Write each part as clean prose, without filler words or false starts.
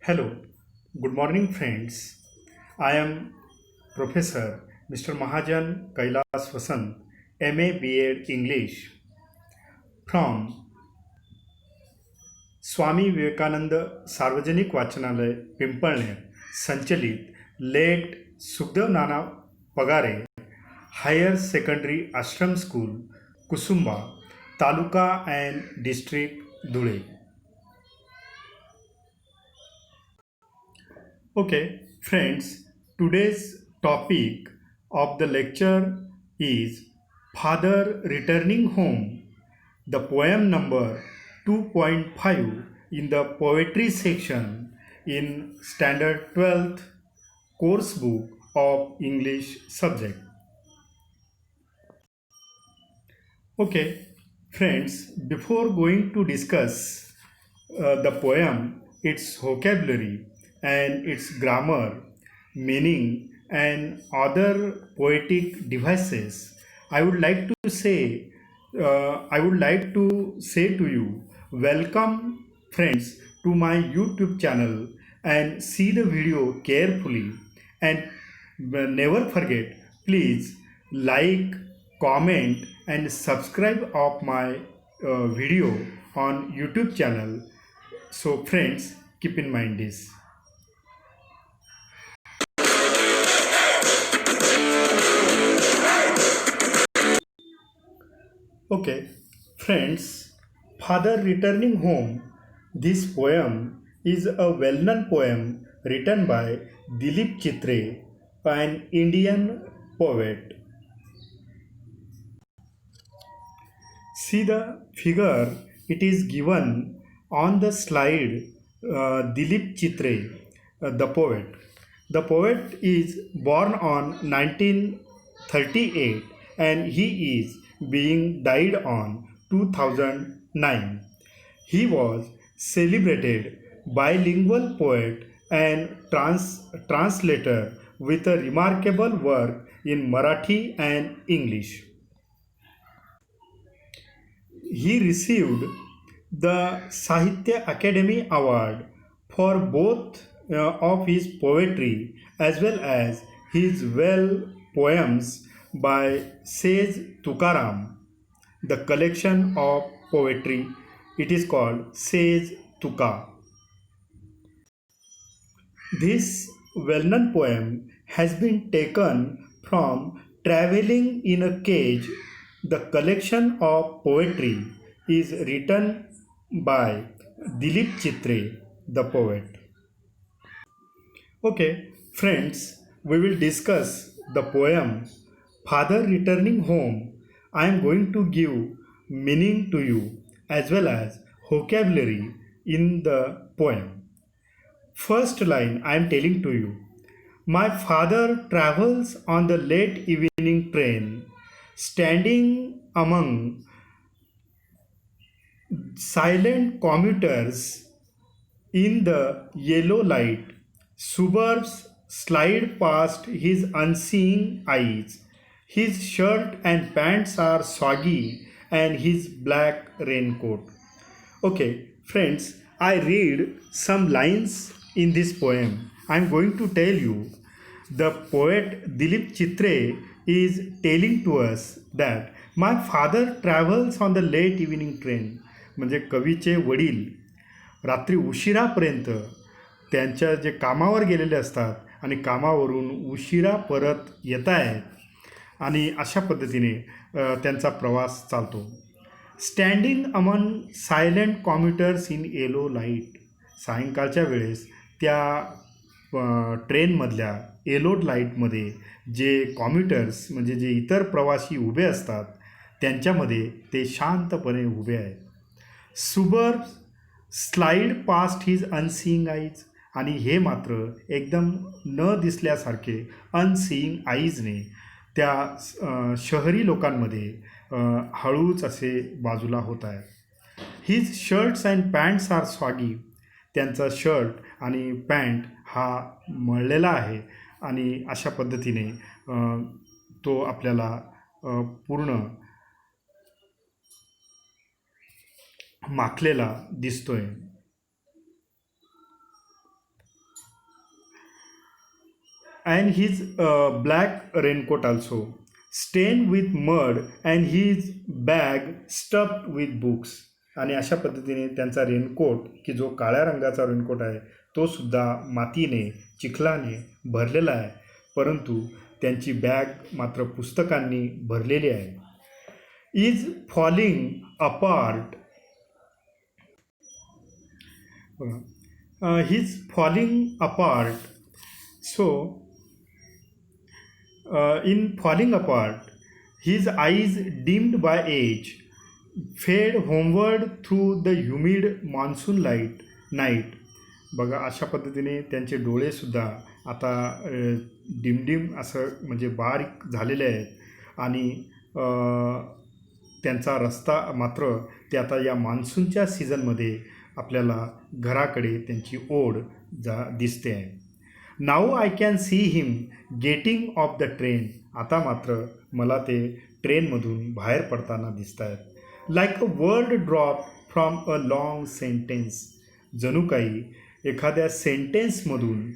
Hello, good morning, friends. I am Professor Mr. Mahajan Kailas Vasant, MA B.Ed English from Swami Vivekananda सार्वजनिक वाचनालय पिंपळनेर संचलित late Sukhdev Nana Pagare higher secondary Ashram school Kusumba taluka and district Dhule. Okay, friends, today's topic of the lecture is Father Returning Home, the poem number 2.5 in the poetry section in Standard 12th course book of English subject. Okay, friends, before going to discuss the poem, its vocabulary, and its grammar, meaning, and other poetic devices, I would like to say, to you, welcome, friends, to my YouTube channel and see the video carefully and never forget, please like, comment and subscribe of my video on YouTube channel. So friends, keep in mind this. Okay, friends, Father Returning Home. This poem is a well known poem written by Dilip Chitre, an Indian poet. See the figure, it is given on the slide. Dilip Chitre, the poet. The poet is born on 1938 and he is being died on 2009. He was celebrated bilingual poet and translator with a remarkable work in Marathi and English. He received the Sahitya Academy Award for both of his poetry as well as his well poems by Sage Tukaram. The collection of poetry, it is called Sage Tuka. This well-known poem has been taken from Traveling in a Cage. The collection of poetry is written by Dilip Chitre, the poet. Okay, friends, we will discuss the poem Father Returning Home. I am going to give meaning to you as well as vocabulary in the poem. First line I am telling to you. My father travels on the late evening train, standing among silent commuters in the yellow light. Suburbs slide past his unseeing eyes. His shirt and pants are soggy and his black raincoat. Okay, friends, I read some lines in this poem. I'm going to tell you. The poet Dilip Chitre is telling to us that my father travels on the late evening train. म्हणजे कवीचे वडील रात्री उशिरापर्यंत त्यांच्या जे कामावर गेलेले असतात आणि कामावरून उशिरा परत येत आहेत आणि अशा पद्धतीने त्यांचा प्रवास चालतो. Standing among silent commuters in yellow light. सायंकाळच्या वेळेस त्या ट्रेनमधल्या येलो लाईटमध्ये जे कॉम्युटर्स म्हणजे जे इतर प्रवासी उभे असतात त्यांच्यामध्ये ते शांतपणे उभे आहेत. Suburb slide past his unseeing eyes. आणि हे मात्र एकदम न दिसल्यासारखे अनसीइंग आईजने त्या शहरी लोकांमध्ये हळूच असे बाजूला होत आहेत. His shirts and pants are swaggy. त्यांचा शर्ट आणि पॅन्ट हा मळलेला आहे आणि अशा पद्धतीने तो आपल्याला पूर्ण माखलेला दिसतोय. and his black raincoat also, stained with mud and his bag stuffed with books. आणि अशा पद्धतीने त्यांचा रेनकोट, की जो काळ्या रंगाचा रेनकोट आहे, तो सुद्धा मातीने, चिखलाने भरलेला आहे, परंतु त्यांची बॅग मात्र पुस्तकांनी भरलेली आहे. Is falling apart. he's falling apart. So, in falling apart, his eyes dimmed by age fade homeward through the humid monsoon night. बघा, अशा पद्धतीने त्यांचे डोळेसुद्धा आता डिमडिम असं म्हणजे बारीक झालेले आहेत आणि त्यांचा रस्ता मात्र ते आता या मान्सूनच्या सीझनमध्ये आपल्याला घराकडे त्यांची ओढ दिसते आहे. Now I can see him getting off the train. आता मात्र मला ते ट्रेनमधून बाहेर पडताना दिसत आहेत. Like a word drop from a long sentence. जणू काही एखाद्या सेंटेन्समधून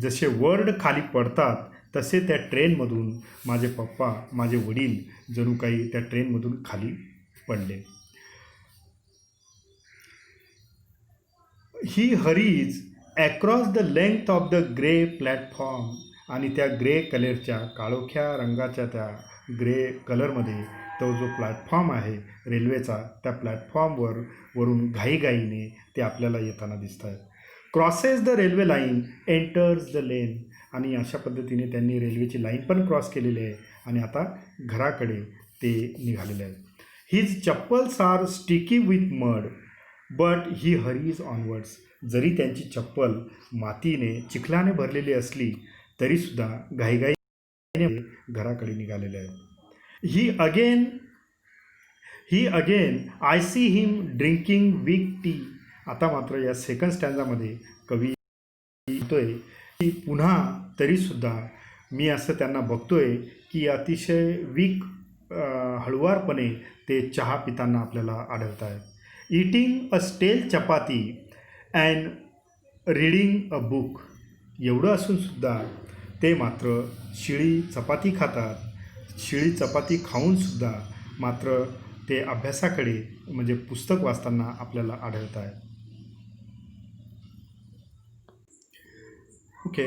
जसे वर्ड खाली पडतात तसे त्या ट्रेनमधून माझे पप्पा, माझे वडील जणू काही त्या ट्रेनमधून खाली पडले. He hurries across the length of the grey platform. आणि त्या ग्रे कलरच्या, काळोख्या रंगाच्या त्या ग्रे कलरमध्ये तो जो प्लॅटफॉर्म आहे रेल्वेचा, त्या वरून घाईघाईने ते आपल्याला येताना दिसत आहेत. Crosses the railway line, enters the lane. आणि अशा पद्धतीने त्यांनी रेल्वेची लाईन पण क्रॉस केलेली आहे आणि आता घराकडे ते निघालेले आहेत. His chappals are sticky with mud but he hurries onwards. जरी त्यांची चप्पल मातीने, चिखलाने भरलेली असली तरीसुद्धा घाईघाईने घराकडे निघालेले आहेत. He again I see him drinking weak tea. आता मात्र या सेकंड स्टँजामध्ये कवी म्हणतोय की पुन्हा तरीसुद्धा मी असं त्यांना बघतोय की अतिशय वीक, हळुवारपणे ते चहा पिताना आपल्याला आढळत आहेत. ईटिंग अ स्टेल चपाती अँड रीडिंग अ बुक. एवढं असूनसुद्धा ते मात्र शिळी चपाती खातात. शिळी चपाती खाऊनसुद्धा मात्र ते अभ्यासाकडे म्हणजे पुस्तक वाचताना आपल्याला आढळत आहे. Okay,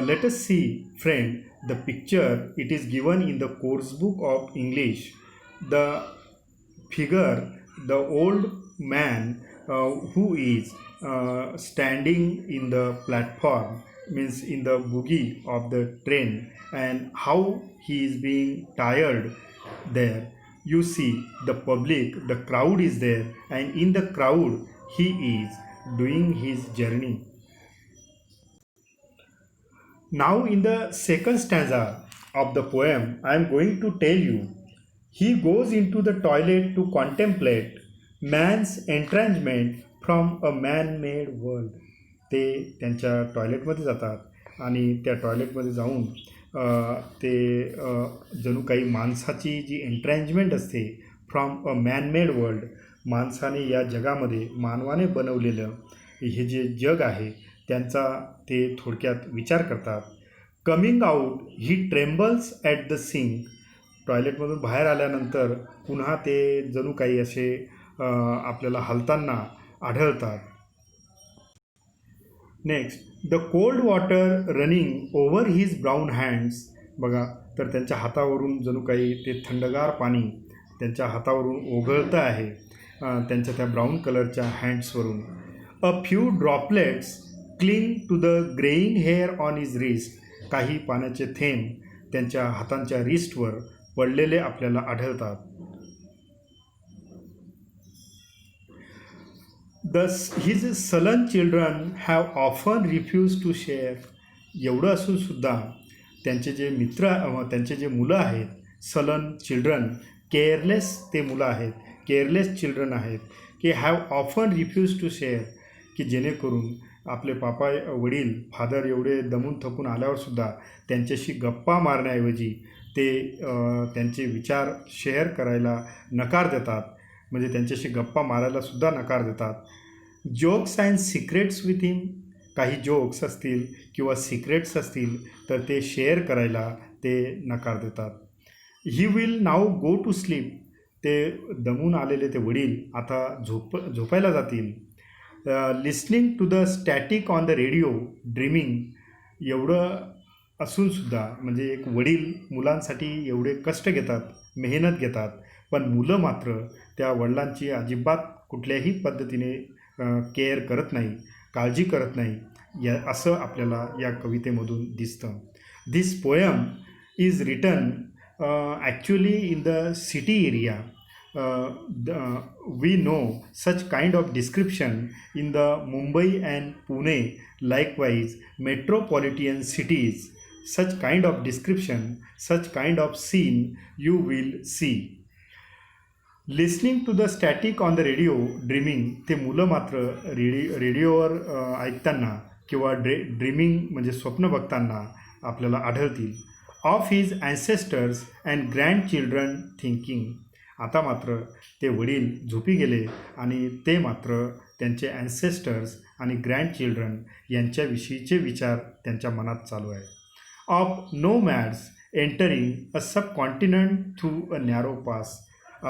let us see, friend, the picture. It is given in the course book of English. The figure, the old man who is standing in the platform, means in the bogie of the train, and how he is being tired there. You see the public, the crowd is there, and in the crowd he is doing his journey. Now in the second stanza of the poem, I am going to tell you, he goes into the toilet to contemplate man's estrangement from a man-made world. ते त्यांच्या टॉयलेटमध्ये जातात आणि त्या टॉयलेटमध्ये जाऊन ते जणू काही माणसाची जी एन्ट्रॅन्जमेंट असते फ्रॉम अ मॅनमेड वर्ल्ड, माणसाने या जगामध्ये, मानवाने बनवलेलं हे जे जग आहे त्यांचा ते थोडक्यात विचार करतात. Coming out he trembles at the sink. टॉयलेटमधून बाहेर आल्यानंतर पुन्हा ते जणू काही असे आपल्याला हलताना आढळतात. Next, the cold water running over his brown hands. बघा, तर त्यांच्या हातावरून जणू काही ते थंडगार पाणी त्यांच्या हातावरून ओघळतं आहे, त्यांच्या त्या ब्राऊन कलरच्या हँड्सवरून. A few droplets cling to the greying hair on his wrist. काही पाण्याचे थेंब त्यांच्या हातांच्या रिस्टवर पडलेले आपल्याला आढळतात. His sullen children have often refuse to share. एवढं असूनसुद्धा त्यांचे जे मित्र, त्यांचे जे मुलं आहेत, सलन चिल्ड्रन, केअरलेस ते मुलं आहेत, केअरलेस चिल्ड्रन आहेत, की have often refuse to share, की जेणेकरून आपले पापा, वडील, फादर एवढे दमून थकून आल्यावरसुद्धा त्यांच्याशी गप्पा मारण्याऐवजी ते त्यांचे विचार शेअर करायला नकार देतात, म्हणजे त्यांच्याशी गप्पा मारायलासुद्धा नकार देतात. जोक्स अँड सिक्रेट्स विथ हिम. काही जोक्स असतील किंवा सिक्रेट्स असतील तर ते शेअर करायला ते नकार देतात. He will now go to sleep. ते दमून आलेले ते वडील आता झोपायला जातील. Listening to the static on the radio dreaming. एवढं असूनसुद्धा म्हणजे एक वडील मुलांसाठी एवढे कष्ट घेतात, मेहनत घेतात, पण मुलं मात्र त्या वडिलांची अजिबात कुठल्याही पद्धतीने केअर करत नाही, काळजी करत नाही, असं आपल्याला या कवितेमधून दिसतं. This poem is written actually in the city area. We know such kind of description in the Mumbai and Pune, likewise metropolitan cities. Such kind of description, such kind of scene you will see. Listening to the static on the radio dreaming. ते मुलं मात्र रेडिओवर ऐकताना किंवा dreaming म्हणजे स्वप्न बघताना आपल्याला आढळतील. Of his ancestors and grandchildren thinking. आता मात्र ते वडील झोपी गेले आणि ते मात्र त्यांचे ॲन्सेस्टर्स आणि ग्रँड चिल्ड्रन यांच्याविषयीचे विचार त्यांच्या मनात चालू आहे. Of nomads entering a subcontinent through a narrow pass.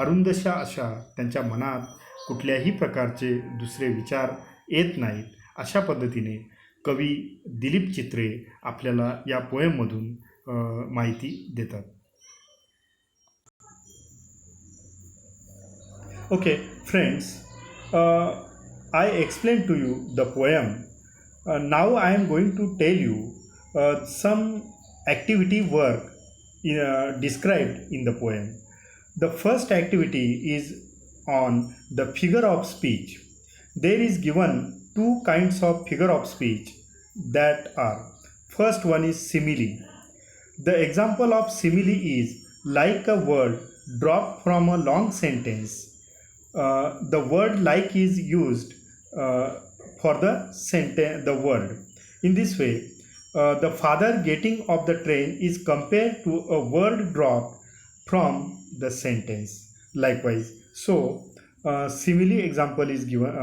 अरुंदशा अशा त्यांच्या मनात कुठल्याही प्रकारचे दुसरे विचार येत नाहीत. अशा पद्धतीने कवी दिलीप चित्रे आपल्याला या पोएममधून माहिती देतात. Okay, friends, I explained to you the poem. Now I am going to tell you some activity work described in the poem. The first activity is on the figure of speech. There is given two kinds of figure of speech that are. First one is simile. The example of simile is like a word dropped from a long sentence. The word like is used for the sentence, the word. In this way, the father getting off the train is compared to a word dropped from the sentence. Likewise, so simile example is given,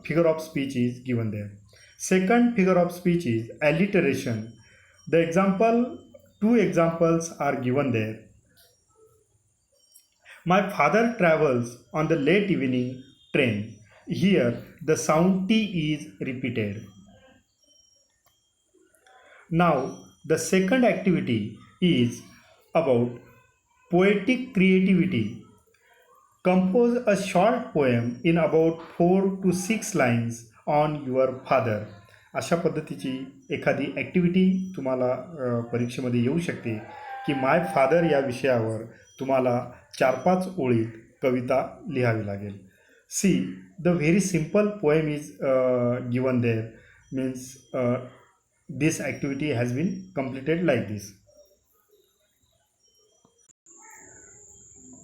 figure of speech is given there. Second figure of speech is alliteration. The example, two examples are given there. My father travels on the late evening train. Here the sound T is repeated. Now the second activity is about poetic creativity. Compose a short poem in about 4 to 6 lines on your father. अशा पद्धतीची एखादी activity तुम्हाला परीक्षेमध्ये येऊ शकते की माय father या विषयावर तुम्हाला 4-5 ओळीत कविता लिहावी लागेल. See the very simple poem is given there. Means this activity has been completed like this.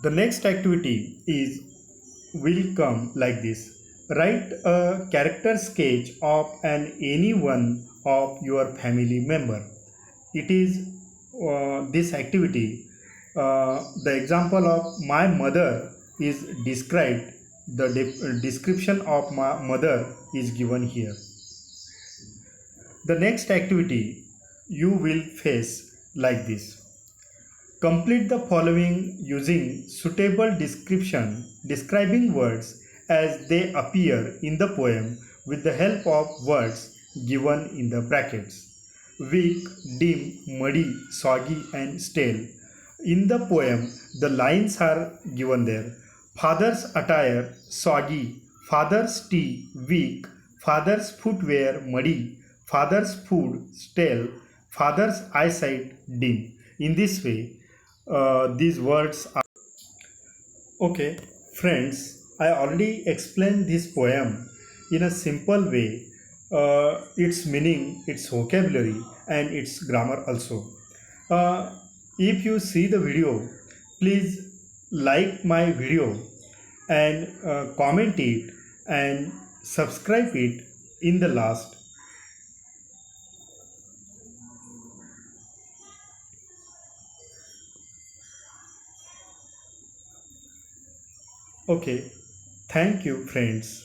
The next activity is will come like this. Write a character sketch of any one of your family member. It is this activity. The example of my mother is described. The description of my mother is given here. The next activity you will face like this. Complete the following using suitable description describing words as they appear in the poem with the help of words given in the brackets. Weak, dim, muddy, soggy and stale. In the poem, the lines are given there. Father's attire, soggy. Father's tea, weak. Father's footwear, muddy. Father's food, stale. Father's eyesight, dim. In this way, these words are. Okay, friends, I already explained this poem in a simple way. Its meaning, its vocabulary, and its grammar also. If you see the video, please like my video and comment it and subscribe it in the last. Okay, thank you, friends.